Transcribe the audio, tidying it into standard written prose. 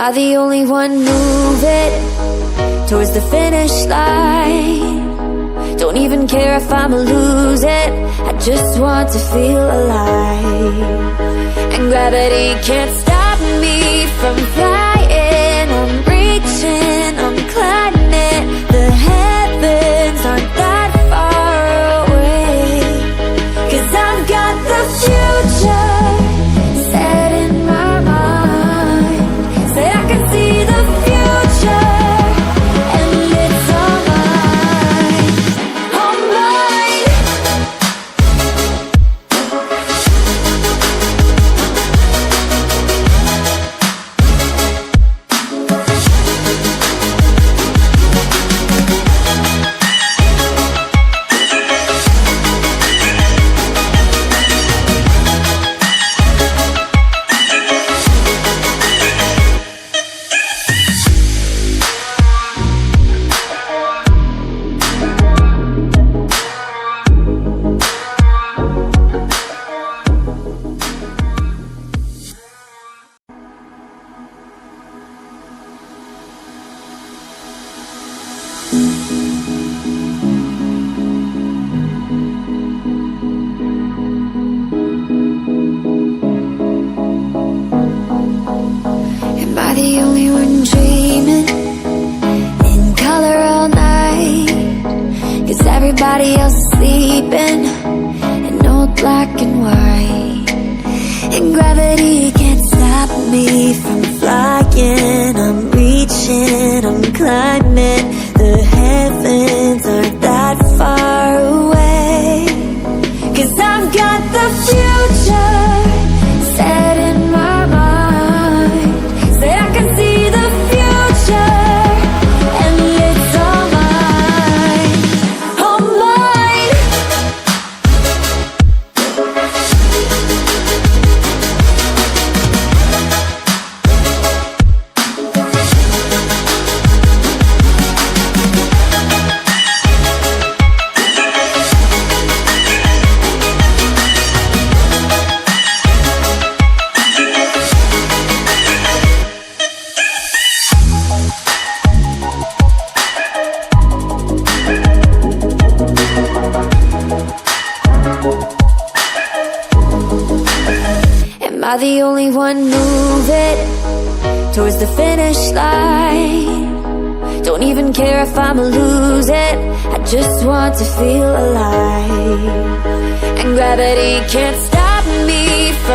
I the only one moving towards the finish line? Don't even care if I'ma lose it, I just want to feel alive. And gravity can't stop me from flying. I'm reaching, I'm climbing. The heavens aren't that far away. 'Cause I've got the future set in my mind. Said I can see the future, and it's all mine, all mine. Am I the only one dreaming in color all night? 'Cause everybody else is sleeping in old black and white. And gravity can't stop me from flying. I'm reaching, I'm climbing. The heavens aren't that far away. 'Cause I've got the future set in my mind. Said I can see the future, and it's all mine, all mine. Am I the only one moving towards the finish line? Don't even care if I'ma lose it, I just want to feel alive. And gravity can't stop me from